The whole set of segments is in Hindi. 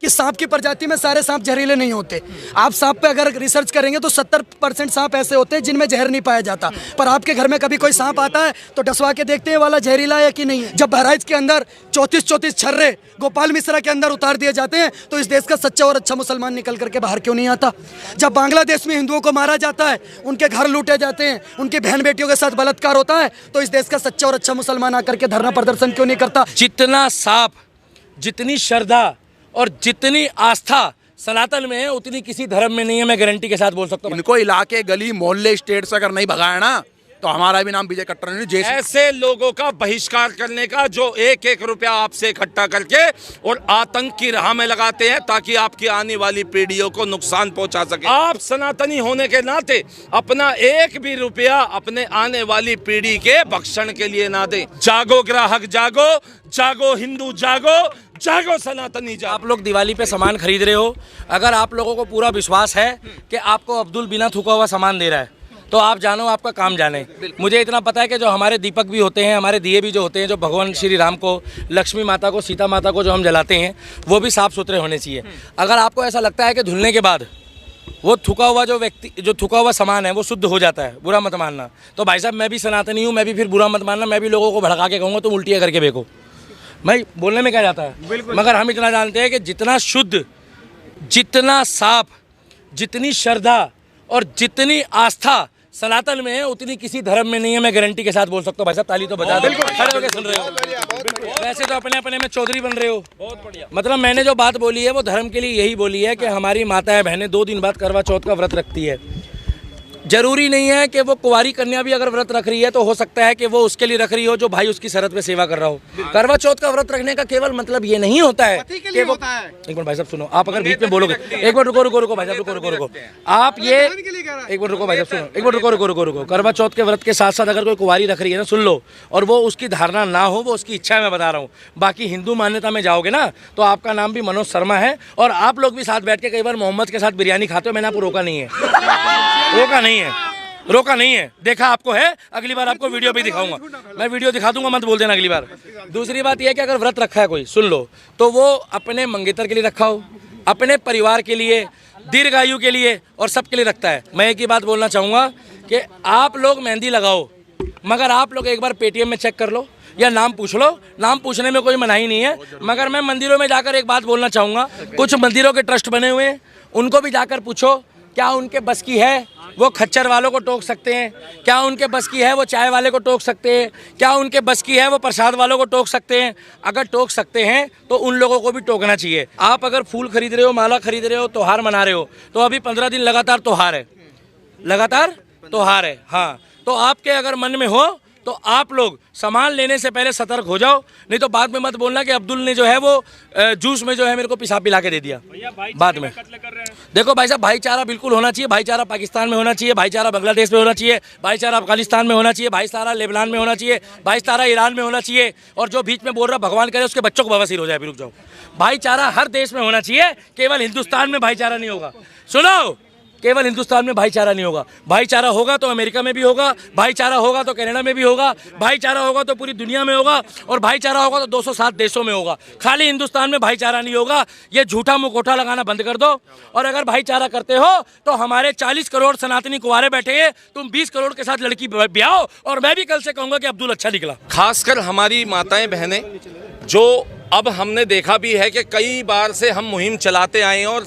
कि सांप की प्रजाति में सारे सांप जहरीले नहीं होते। आप सांप पे अगर रिसर्च करेंगे तो 70% सांप ऐसे होते हैं जिनमें जहर नहीं पाया जाता। पर आपके घर में कभी कोई सांप आता है तो डसवा के देखते हैं वाला जहरीला है कि नहीं है। जब बहराइच के अंदर 34 छर्रे गोपाल मिश्रा के अंदर उतार दिए जाते हैं तो इस देश का सच्चा और अच्छा मुसलमान निकल करके बाहर क्यों नहीं आता? जब बांग्लादेश में हिंदुओं को मारा जाता है, उनके घर लूटे जाते हैं, उनकी बहन बेटियों के साथ बलात्कार होता है, तो इस देश का सच्चा और अच्छा मुसलमान आकर के धरना प्रदर्शन क्यों नहीं करता? जितना साफ, जितनी श्रद्धा और जितनी आस्था सनातन में है उतनी किसी धर्म में नहीं है। मैं गारंटी के साथ बोल सकता हूँ। इनको इलाके, गली, मोहल्ले, स्टेट से अगर नहीं भगाया ना तो हमारा भी नाम विजय कट्टर नहीं। ऐसे लोगों का बहिष्कार करने का जो एक एक रुपया आपसे इकट्ठा करके और आतंक की राह में लगाते हैं ताकि आपकी आने वाली पीढ़ियों को नुकसान पहुंचा सके। आप सनातनी होने के नाते अपना एक भी रुपया अपने आने वाली पीढ़ी के भक्षण के लिए ना दें। जागो ग्राहक जागो, जागो हिंदू जागो, जागो सनातनी जागो। आप लोग दिवाली पे सामान खरीद रहे हो, अगर आप लोगों को पूरा विश्वास है कि आपको अब्दुल बिना थूका हुआ सामान दे रहा है तो आप जानो, आपका काम जाने। मुझे इतना पता है कि जो हमारे दीपक भी होते हैं, हमारे दिए भी जो होते हैं, जो भगवान श्री राम को, लक्ष्मी माता को, सीता माता को जो हम जलाते हैं वो भी साफ़ सुथरे होने चाहिए। अगर आपको ऐसा लगता है कि धुलने के बाद वो थूका हुआ जो थूका हुआ सामान है वो शुद्ध हो जाता है, बुरा मत मानना। तो भाई साहब मैं भी सनातनी हूँ, मैं भी फिर बुरा मत मानना, मैं भी लोगों को भड़का के कहूँगा तुम उल्टियाँ करके देखो। मैं बोलने में क्या जाता है, मगर हम इतना जानते हैं कि जितना शुद्ध, जितना साफ, जितनी श्रद्धा और जितनी आस्था सनातन में है उतनी किसी धर्म में नहीं है। मैं गारंटी के साथ बोल सकता हूँ। भाई साहब ताली तो बजा दो, खड़े होकर सुन रहे हो। वैसे तो अपने अपने में चौधरी बन रहे हो, बहुत बढ़िया। मतलब मैंने जो बात बोली है वो धर्म के लिए यही बोली है कि हमारी माताएं बहनें 2 दिन बाद करवा चौथ का व्रत रखती है। जरूरी नहीं है कि वो कुंवारी कन्या भी अगर व्रत रख रही है तो हो सकता है कि वो उसके लिए रख रही हो जो भाई उसकी शरत पे सेवा कर रहा हो। करवा चौथ का व्रत रखने का केवल मतलब ये नहीं होता है कि वो, एक मिनट भाई साहब सुनो, आप अगर बीच में बोलोगे, एक मिनट रुको भाई साहब, रुको आप ये, एक मिनट रुको भाई साहब सुनो, एक मिनट रुको। करवा चौथ के व्रत के साथ साथ अगर कोई कुंवारी रख रही है ना, सुन लो, और वो उसकी धारणा ना हो, वो उसकी इच्छा है, मैं बता रहा हूँ। बाकी हिंदू मान्यता में जाओगे ना तो आपका नाम भी मनोज शर्मा है और आप लोग भी साथ बैठ के कई बार मोहम्मद के साथ बिरयानी खाते हो। मैंने आपको रोका नहीं है, देखा आपको है। अगली बार आपको वीडियो भी दिखाऊंगा, मैं वीडियो दिखा दूंगा, मत बोल देना अगली बार। दूसरी बात यह है कि अगर व्रत रखा है कोई, सुन लो, तो वो अपने मंगेतर के लिए रखा हो, अपने परिवार के लिए, दीर्घायु के लिए और सबके लिए रखता है। मैं एक ही बात बोलना चाहूँगा कि आप लोग मेहंदी लगाओ, मगर आप लोग एक बार पेटीएम में चेक कर लो या नाम पूछ लो। नाम पूछने में कोई मनाही नहीं है, मगर मैं मंदिरों में जाकर एक बात बोलना चाहूँगा, कुछ मंदिरों के ट्रस्ट बने हुए हैं, उनको भी जाकर पूछो क्या उनके बस की है वो खच्चर वालों को टोक सकते हैं, क्या उनके बस की है वो चाय वाले को टोक सकते हैं, क्या उनके बस की है वो प्रसाद वालों को टोक सकते हैं। अगर टोक सकते हैं तो उन लोगों को भी टोकना चाहिए। आप अगर फूल खरीद रहे हो, माला खरीद रहे हो, त्योहार मना रहे हो, तो अभी 15 दिन लगातार त्योहार है, हाँ। तो आपके अगर मन में हो तो आप लोग सामान लेने से पहले सतर्क हो जाओ, नहीं तो बाद में मत बोलना कि अब्दुल ने जो है वो जूस में जो है मेरे को पेशाब पिला के दे दिया बाद में। देखो भाई साहब, भाईचारा बिल्कुल होना चाहिए। भाईचारा पाकिस्तान में होना चाहिए, भाईचारा बांग्लादेश में होना चाहिए, भाईचारा अफगानिस्तान में होना चाहिए, भाईचारा लेबनान में होना चाहिए, भाईचारा ईरान में होना चाहिए। और जो बीच में बोल रहा भगवान करे उसके बच्चों को बवासीर हो जाए, रुक जाओ। भाईचारा हर देश में होना चाहिए, केवल हिंदुस्तान में भाईचारा नहीं होगा। सुनो, केवल हिंदुस्तान में भाईचारा नहीं होगा। भाईचारा होगा तो अमेरिका में भी होगा, भाईचारा होगा तो कनाडा में भी होगा, भाईचारा होगा तो पूरी दुनिया में होगा, और भाईचारा होगा तो 207 देशों में होगा। खाली हिंदुस्तान में भाईचारा नहीं होगा। ये झूठा मुखौटा लगाना बंद कर दो, और अगर भाईचारा करते हो तो हमारे 40 करोड़ सनातनी कुंवारे बैठे हैं, तुम 20 करोड़ के साथ लड़की ब्याहो। और मैं भी कल से कहूँगा कि अब्दुल अच्छा निकला। खासकर हमारी माताएं बहनें, जो अब हमने देखा भी है कि कई बार से हम मुहिम चलाते आए हैं और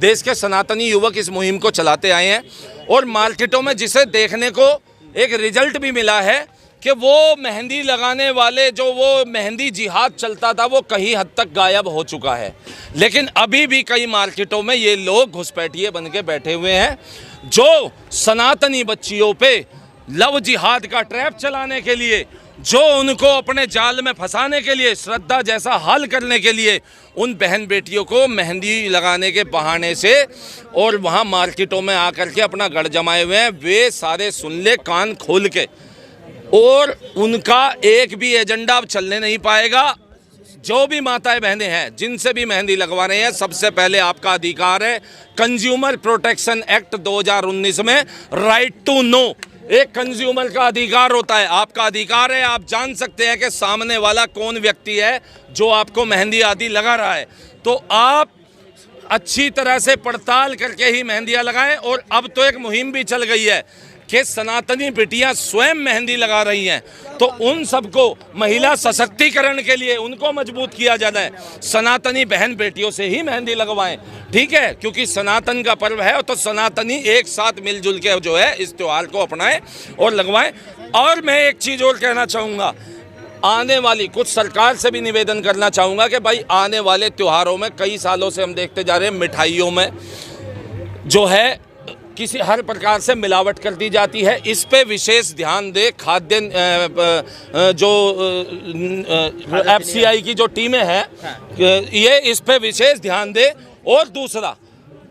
देश के सनातनी युवक इस मुहिम को चलाते आए हैं, और मार्केटों में जिसे देखने को एक रिजल्ट भी मिला है कि वो मेहंदी लगाने वाले, जो वो मेहंदी जिहाद चलता था, वो कहीं हद तक गायब हो चुका है। लेकिन अभी भी कई मार्केटों में ये लोग घुसपैठिए बन के बैठे हुए हैं, जो सनातनी बच्चियों पे लव जिहाद का ट्रैप चलाने के लिए, जो उनको अपने जाल में फंसाने के लिए, श्रद्धा जैसा हाल करने के लिए उन बहन बेटियों को मेहंदी लगाने के बहाने से और वहाँ मार्केटों में आकर के अपना गढ़ जमाए हुए हैं, वे सारे सुन ले कान खोल के। और उनका एक भी एजेंडा अब चलने नहीं पाएगा। जो भी माताएं बहनें हैं, जिनसे भी मेहंदी लगवा रहे हैं, सबसे पहले आपका अधिकार है। कंज्यूमर प्रोटेक्शन एक्ट 2019 में राइट टू नो, एक कंज्यूमर का अधिकार होता है, आपका अधिकार है। आप जान सकते हैं कि सामने वाला कौन व्यक्ति है जो आपको मेहंदी आदि लगा रहा है। तो आप अच्छी तरह से पड़ताल करके ही मेहंदियां लगाएं। और अब तो एक मुहिम भी चल गई है कि सनातनी बेटियां स्वयं मेहंदी लगा रही हैं, तो उन सबको महिला सशक्तिकरण के लिए उनको मजबूत किया जाना है। सनातनी बहन बेटियों से ही मेहंदी लगवाएं, ठीक है, क्योंकि सनातन का पर्व है, तो सनातनी एक साथ मिलजुल के जो है इस त्यौहार को अपनाएं और लगवाएं। और मैं एक चीज़ और कहना चाहूँगा, आने वाली कुछ सरकार से भी निवेदन करना चाहूँगा कि भाई आने वाले त्योहारों में कई सालों से हम देखते जा रहे हैं मिठाइयों में जो है किसी हर प्रकार से मिलावट कर दी जाती है। इस पे विशेष ध्यान दे। खाद्य जो FCI की जो टीमें हैं ये इस पे विशेष ध्यान दे। और दूसरा,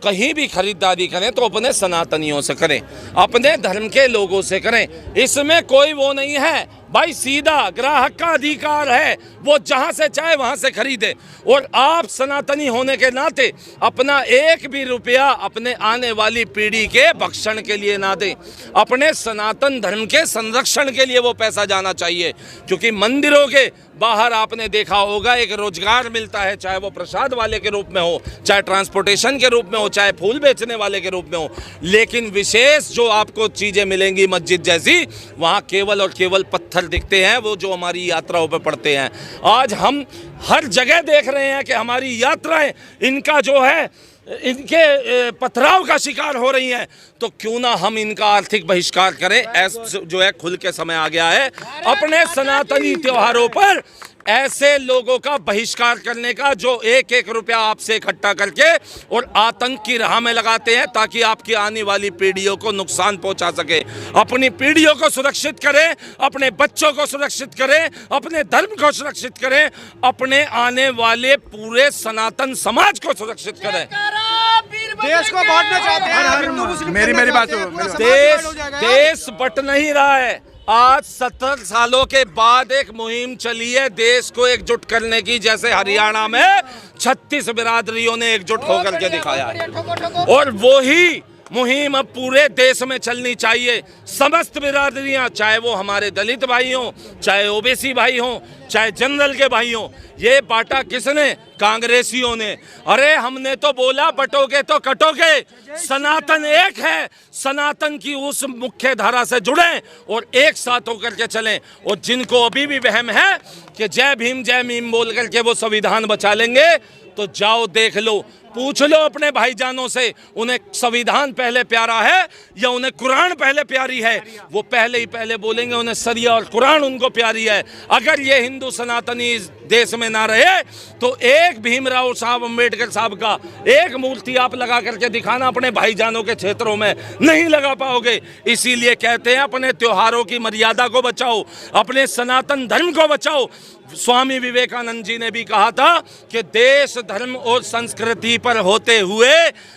कहीं भी खरीदारी करें तो अपने सनातनियों से करें, अपने धर्म के लोगों से करें। इसमें कोई वो नहीं है भाई, सीधा ग्राहक का अधिकार है, वो जहां से चाहे वहां से खरीदे। और आप सनातनी होने के नाते अपना एक भी रुपया अपने आने वाली पीढ़ी के भक्षण के लिए ना दें, अपने सनातन धर्म के संरक्षण के लिए वो पैसा जाना चाहिए। क्योंकि मंदिरों के बाहर आपने देखा होगा एक रोजगार मिलता है, चाहे वो प्रसाद वाले के रूप में हो, चाहे ट्रांसपोर्टेशन के रूप में हो, चाहे फूल बेचने वाले के रूप में हो। लेकिन विशेष जो आपको चीज़ें मिलेंगी मस्जिद जैसी, वहाँ केवल और केवल पत्थर दिखते हैं, वो जो हमारी यात्राओं पर पड़ते हैं। आज हम हर जगह देख रहे हैं कि हमारी यात्राएं इनका जो है इनके पथराव का शिकार हो रही हैं। तो क्यों ना हम इनका आर्थिक बहिष्कार करें। ऐसा जो है खुल के समय आ गया है अपने सनातनी त्योहारों पर ऐसे लोगों का बहिष्कार करने का जो एक एक रुपया आपसे इकट्ठा करके और आतंक की राह में लगाते हैं ताकि आपकी आने वाली पीढ़ियों को नुकसान पहुंचा सके। अपनी पीढ़ियों को सुरक्षित करें, अपने बच्चों को सुरक्षित करें, अपने धर्म को सुरक्षित करें, अपने आने वाले पूरे सनातन समाज को सुरक्षित करें। देश को बांटना चाहते हैं। मेरी बात देश बट नहीं रहा है। आज 70 सालों के बाद एक मुहिम चली है देश को एकजुट करने की, जैसे हरियाणा में 36 बिरादरियों ने एकजुट होकर के दिखाया है। और वही मुहिम अब पूरे देश में चलनी चाहिए। समस्त बिरादरियां, चाहे वो हमारे दलित भाई हों, चाहे ओबीसी भाई हों, चाहे जनरल के भाई हों। ये बांटा किसने? कांग्रेसियों ने। अरे हमने तो बोला बटोगे तो कटोगे। सनातन एक है, सनातन की उस मुख्य धारा से जुड़ें और एक साथ होकर के चलें। और जिनको अभी भी वहम है कि जय भीम बोल करके वो संविधान बचा लेंगे, तो जाओ देख लो, पूछ लो अपने भाईजानों से, उन्हें संविधान पहले प्यारा है या उन्हें कुरान पहले प्यारी है। वो पहले ही पहले बोलेंगे उन्हें सरिया और कुरान उनको प्यारी है। अगर ये हिंदू सनातनी इस देश में ना रहे तो एक भीमराव साहब अम्बेडकर साहब का एक मूर्ति आप लगा करके दिखाना अपने भाईजानों के क्षेत्रों में, नहीं लगा पाओगे। इसीलिए कहते हैं अपने त्योहारों की मर्यादा को बचाओ, अपने सनातन धर्म को बचाओ। स्वामी विवेकानंद जी ने भी कहा था कि देश धर्म और संस्कृति पर होते हुए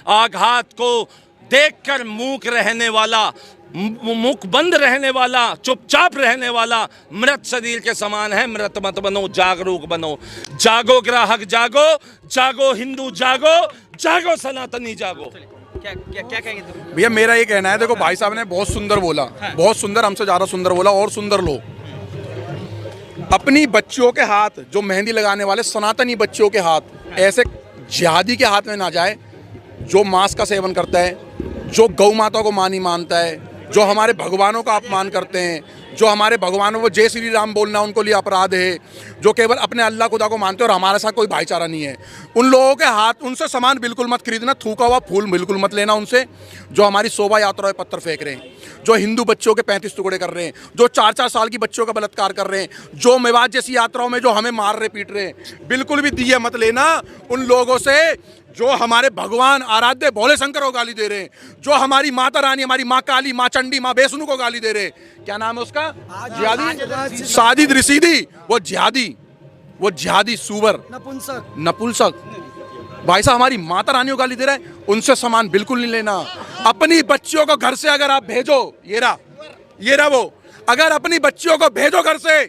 आघात को देखकर मूक रहने वाला, मुख बंद रहने वाला, चुपचाप रहने वाला मृत शरीर के समान है। मृत मत बनो, जागरूक बनो। जागो ग्राहक जागो, जागो हिंदू जागो, जागो सनातनी जागो। क्या कहेंगे तुम? भैया मेरा ये कहना है, देखो भाई साहब ने बहुत सुंदर बोला, बहुत सुंदर, हमसे ज़्यादा सुंदर बोला, और सुंदर लो। अपनी बच्चियों के हाथ, जो मेहंदी लगाने वाले सनातनी बच्चियों के हाथ ऐसे जिहादी के हाथ में ना जाए, जो मांस का सेवन करता है, जो गौ माता को मां नहीं मानता है, जो हमारे भगवानों का अपमान करते हैं, जो हमारे भगवानों को जय श्री राम बोलना उनको लिए अपराध है, जो केवल अपने अल्लाह खुदा को मानते हैं और हमारे साथ कोई भाईचारा नहीं है, उन लोगों के हाथ, उनसे सामान बिल्कुल मत खरीदना, थूका हुआ फूल बिल्कुल मत लेना उनसे, जो हमारी शोभा यात्रा में पत्थर फेंक रहे हैं, जो हिंदू बच्चों के 35 टुकड़े कर रहे हैं, जो 4-4 साल की बच्चों का बलात्कार कर रहे हैं, जो मेवात जैसी यात्राओं में जो हमें मार रहे पीट रहे हैं, बिल्कुल भी दिए मत लेना उन लोगों से जो हमारे भगवान आराध्य भोले शंकर को गाली दे रहे हैं, जो हमारी माता रानी, हमारी माँ काली, माँ चंडी, माँ वैष्णु को गाली दे रहे हैं। क्या नाम है उसका? जिहादी, साजिद रशीदी। वो जिहादी सुवर, नपुंसक भाई साहब हमारी माता रानी को गाली दे रहा है, उनसे सामान बिल्कुल नहीं लेना। अपनी बच्चियों को घर से अगर आप भेजो, ये रहा वो, अगर अपनी बच्चियों को भेजो घर से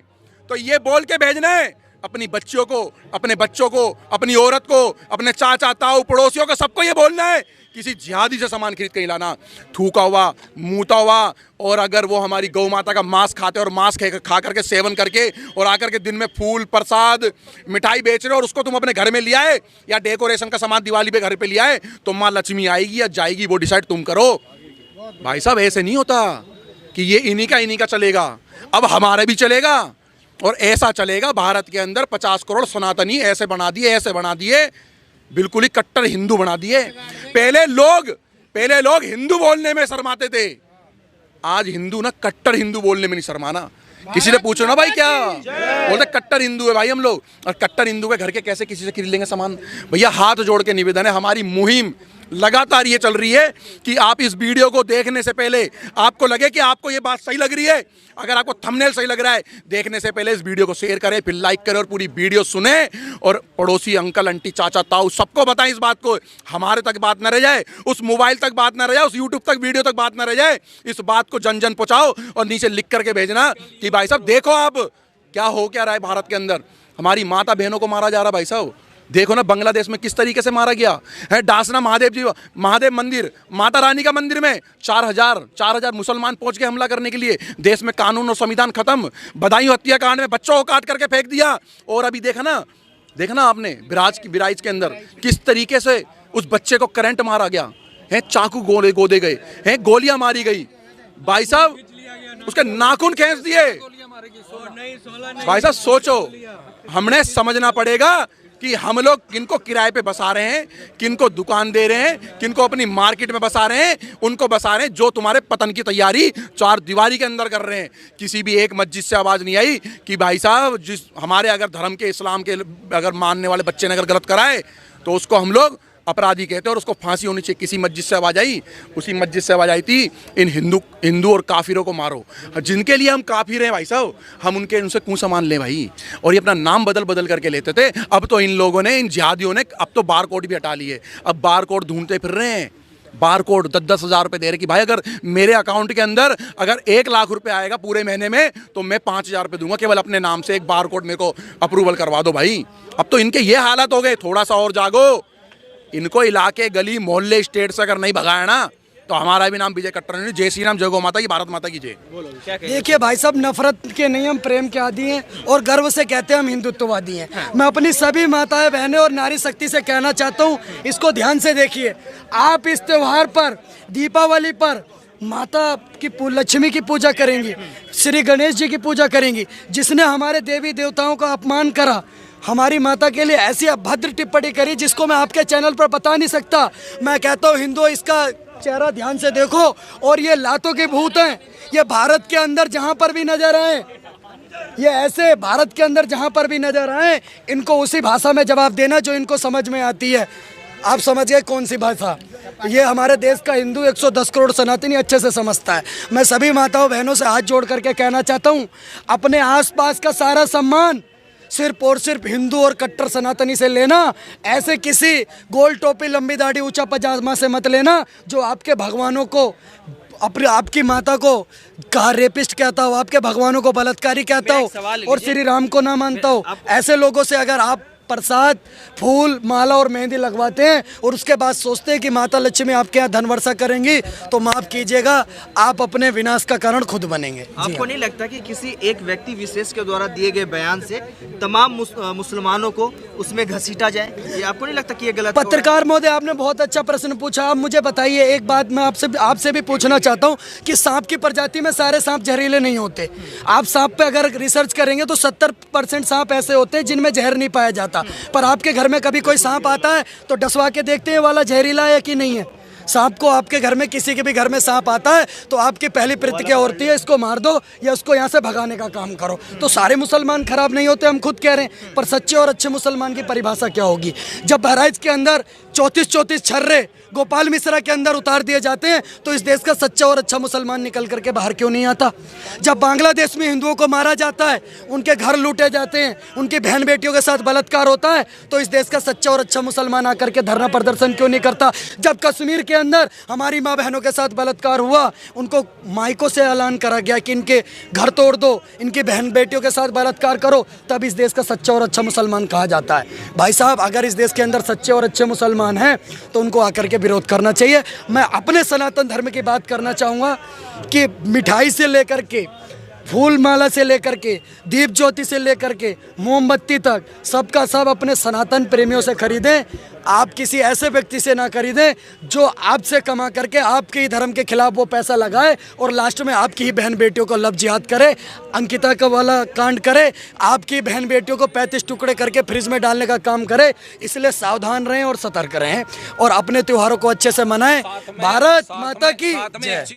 तो ये बोल के भेजना है अपनी बच्चियों को, अपने बच्चों को, अपनी औरत को, अपने चाचा ताऊ पड़ोसियों को, सबको ये बोलना है किसी जिहादी से सामान खरीद के लाना, थूका हुआ, मूता हुआ। और अगर वो हमारी गौ माता का मांस खाते और मांस खा करके सेवन करके और आकर के दिन में फूल प्रसाद मिठाई बेच रहे हो और उसको तुम अपने घर में ले आए या डेकोरेशन का सामान दिवाली पे घर पे ले आए, तो माँ लक्ष्मी आएगी या जाएगी वो डिसाइड तुम करो। भाई साहब ऐसे नहीं होता कि ये इन्हीं का चलेगा, अब हमारा भी चलेगा और ऐसा चलेगा। भारत के अंदर 50 करोड़ सनातनी ऐसे बना दिए, बिल्कुल ही कट्टर हिंदू बना दिए। पहले लोग हिंदू बोलने में शर्माते थे, आज हिंदू ना कट्टर हिंदू बोलने में नहीं शर्माना। किसी ने पूछो ना भाई क्या बोलते, कट्टर हिंदू है भाई हम लोग। और कट्टर हिंदू के घर के कैसे किसी से खरीद लेंगे सामान? भैया हाथ जोड़ के निवेदन है, हमारी मुहिम लगातार ये चल रही है कि आप इस वीडियो को देखने से पहले आपको लगे कि आपको ये बात सही लग रही है, अगर आपको थंबनेल सही लग रहा है, देखने से पहले इस वीडियो को शेयर करें, फिर लाइक करें और पूरी वीडियो सुने और पड़ोसी अंकल आंटी चाचा ताऊ सबको बताएं इस बात को। हमारे तक बात न रह जाए, उस मोबाइल तक बात न रह जाए, उस यूट्यूब तक वीडियो तक बात न रह जाए। इस बात को जन जन पहुंचाओ और नीचे लिख करके भेजना कि भाई साहब देखो आप क्या हो क्या रहा है भारत के अंदर। हमारी माता बहनों को मारा जा रहा भाई साहब, देखो ना बांग्लादेश में किस तरीके से मारा गया है। डासना महादेव मंदिर, माता रानी का मंदिर में 4,000 मुसलमान पहुंच के हमला करने के लिए। देश में कानून और संविधान खत्म। बदायूं हत्याकांड में बच्चों को काट करके फेंक दिया। और अभी देखना आपने बिराज के अंदर किस तरीके से उस बच्चे को करंट मारा गया है, चाकू गोदे गए हैं, गोलियां मारी गई। भाई साहब उसके नाखून खींच दिए। भाई साहब सोचो, हमने समझना पड़ेगा कि हम लोग किनको किराए पे बसा रहे हैं, किनको दुकान दे रहे हैं, किनको अपनी मार्केट में बसा रहे हैं, उनको बसा रहे हैं जो तुम्हारे पतन की तैयारी चार दीवारी के अंदर कर रहे हैं। किसी भी एक मस्जिद से आवाज़ नहीं आई कि भाई साहब जिस हमारे अगर धर्म के इस्लाम के अगर मानने वाले बच्चे ने अगर गलत कराए तो उसको हम लोग अपराधी कहते हैं और उसको फांसी होनी चाहिए। किसी मस्जिद से आवाज़ आई, उसी मस्जिद से आवाज़ आई थी इन हिंदू और काफिरों को मारो। जिनके लिए हम काफिर हैं भाई साहब, हम उनसे क्यों सामान लें भाई? और ये अपना नाम बदल करके लेते थे। अब तो इन लोगों ने, इन जिहादियों ने अब तो बार कोड भी हटा लिए। अब बार कोड ढूंढते फिर रहे हैं, बार कोड 10-10 हज़ार रुपये दे रहे कि भाई अगर मेरे अकाउंट के अंदर अगर 1 लाख रुपए आएगा पूरे महीने में तो मैं 5,000 रुपये दूंगा केवल अपने नाम से। एक बार कोड मेरे को अप्रूवल करवा दो भाई। अब तो इनके ये हालत हो गए। थोड़ा सा और जागो, इनको इलाके गली मोहल्ले स्टेट से अगर नहीं भगाया ना तो हमारा भी नाम विजय कट्टर नहीं। जय श्री राम, जय गौ माता की, भारत माता की जय। देखिए भाई साहब, नफरत के नहीं हम प्रेम के आदी हैं और गर्व से कहते हैं हम हिंदुत्ववादी हैं। मैं अपनी सभी माताएं बहनें और नारी शक्ति से कहना चाहता हूं, इसको ध्यान से देखिए। आप इस त्योहार पर, दीपावली पर माता की लक्ष्मी की पूजा करेंगी, श्री गणेश जी की पूजा करेंगी। जिसने हमारे देवी देवताओं का अपमान करा, हमारी माता के लिए ऐसी अभद्र टिप्पणी करी जिसको मैं आपके चैनल पर बता नहीं सकता। मैं कहता हूँ हिंदू, इसका चेहरा ध्यान से देखो और ये लातों के भूत हैं। ये भारत के अंदर जहाँ पर भी नजर आए, ये ऐसे भारत के अंदर जहाँ पर भी नजर आए, इनको उसी भाषा में जवाब देना जो इनको समझ में आती है। आप समझ गए कौन सी भाषा? ये हमारे देश का हिंदू 110 करोड़ सनातनी अच्छे से समझता है। मैं सभी माताओं बहनों से हाथ जोड़ करके कहना चाहता हूँ, अपने आसपास का सारा सम्मान सिर्फ और सिर्फ हिंदू और कट्टर सनातनी से लेना। ऐसे किसी गोल टोपी लंबी दाढ़ी ऊंचा पजामा से मत लेना जो आपके भगवानों को, आपकी माता को कहा रेपिस्ट कहता हो, आपके भगवानों को बलात्कारी कहता हो और श्री राम को ना मानता हो। ऐसे लोगों से अगर आप प्रसाद, फूल, माला और मेहंदी लगवाते हैं और उसके बाद सोचते हैं कि माता लक्ष्मी आपके यहाँ धन वर्षा करेंगी, तो माफ कीजिएगा, आप अपने विनाश का कारण खुद बनेंगे। आपको नहीं लगता कि किसी एक व्यक्ति विशेष के द्वारा दिए गए बयान से तमाम मुसलमानों को उसमें घसीटा जाए? ये आपको नहीं लगता कि ये गलत? पत्रकार महोदय, आपने बहुत अच्छा प्रश्न पूछा। आप मुझे बताइए, एक बात मैं आपसे भी पूछना चाहता हूँ कि सांप की प्रजाति में सारे सांप जहरीले नहीं होते। आप सांप पे अगर रिसर्च करेंगे तो 70% सांप ऐसे होते हैं जिनमें जहर नहीं पाया जाता। पर आपके घर में कभी कोई सांप आता है तो डसवा के देखते हैं वाला जहरीला है कि नहीं है। सांप को आपके घर में, किसी के भी घर में सांप आता है तो आपकी पहली प्रतिक्रिया होती है इसको मार दो या उसको यहाँ से भगाने का काम करो। तो सारे मुसलमान खराब नहीं होते, हम खुद कह रहे हैं। पर सच्चे और अच्छे मुसलमान की परिभाषा क्या होगी? जब बहराइच के अंदर 34 छर्रे गोपाल मिश्रा के अंदर उतार दिए जाते हैं तो इस देश का सच्चा और अच्छा मुसलमान निकल करके बाहर क्यों नहीं आता? जब बांग्लादेश में हिंदुओं को मारा जाता है, उनके घर लूटे जाते हैं, उनकी बहन बेटियों के साथ बलात्कार होता है, तो इस देश का सच्चा और अच्छा मुसलमान आकर के धरना प्रदर्शन क्यों नहीं करता? जब कश्मीर के अंदर हमारी माँ बहनों के साथ बलात्कार हुआ, उनको माइकों से ऐलान करा गया कि इनके घर तोड़ दो, इनकी बहन बेटियों के साथ बलात्कार करो, तब इस देश का सच्चा और अच्छा मुसलमान कहा जाता है। भाई साहब, अगर इस देश के अंदर सच्चे और अच्छे मुसलमान हैं तो उनको आकर के विरोध करना चाहिए। मैं अपने सनातन धर्म की बात करना चाहूँगा कि मिठाई से लेकर के, फूल माला से लेकर के, दीप ज्योति से लेकर के, मोमबत्ती तक, सबका सब अपने सनातन प्रेमियों से खरीदें। आप किसी ऐसे व्यक्ति से ना खरीदें जो आपसे कमा करके आपके ही धर्म के खिलाफ वो पैसा लगाए और लास्ट में आपकी ही बहन बेटियों को लव जिहाद करे, अंकिता का वाला कांड करे, आपकी बहन बेटियों को 35 टुकड़े करके फ्रिज में डालने का काम करे। इसलिए सावधान रहें और सतर्क रहें और अपने त्योहारों को अच्छे से मनाएं। भारत माता की जय।